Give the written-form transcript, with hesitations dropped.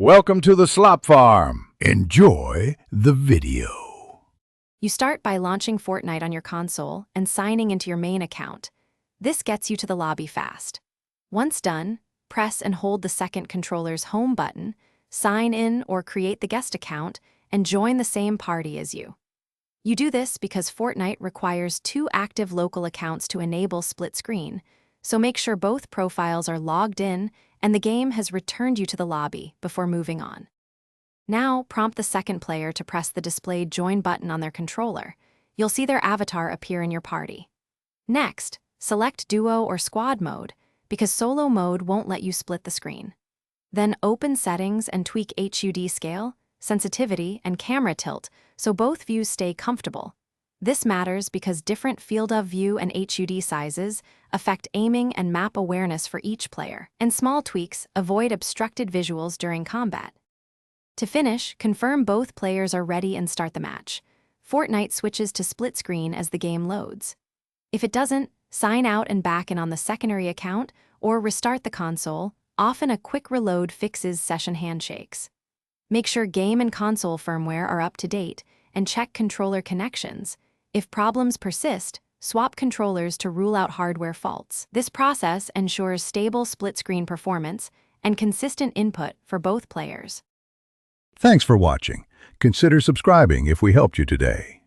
Welcome to the Slop Farm. Enjoy the video. You start by launching Fortnite on your console and signing into your main account. This gets you to the lobby fast. Once done, press and hold the second controller's home button, sign in or create the guest account, and join the same party as you. You do this because Fortnite requires 2 active local accounts to enable split screen, so make sure both profiles are logged in and the game has returned you to the lobby before moving on. Now, prompt the second player to press the displayed join button on their controller. You'll see their avatar appear in your party. Next, select duo or squad mode, because solo mode won't let you split the screen. Then open settings and tweak HUD scale, sensitivity, and camera tilt so both views stay comfortable. This matters because different field of view and HUD sizes affect aiming and map awareness for each player, and small tweaks avoid obstructed visuals during combat. To finish, confirm both players are ready and start the match. Fortnite switches to split screen as the game loads. If it doesn't, sign out and back in on the secondary account or restart the console. Often a quick reload fixes session handshakes. Make sure game and console firmware are up to date and check controller connections. If problems persist, swap controllers to rule out hardware faults. This process ensures stable split-screen performance and consistent input for both players. Thanks for watching. Consider subscribing if we helped you today.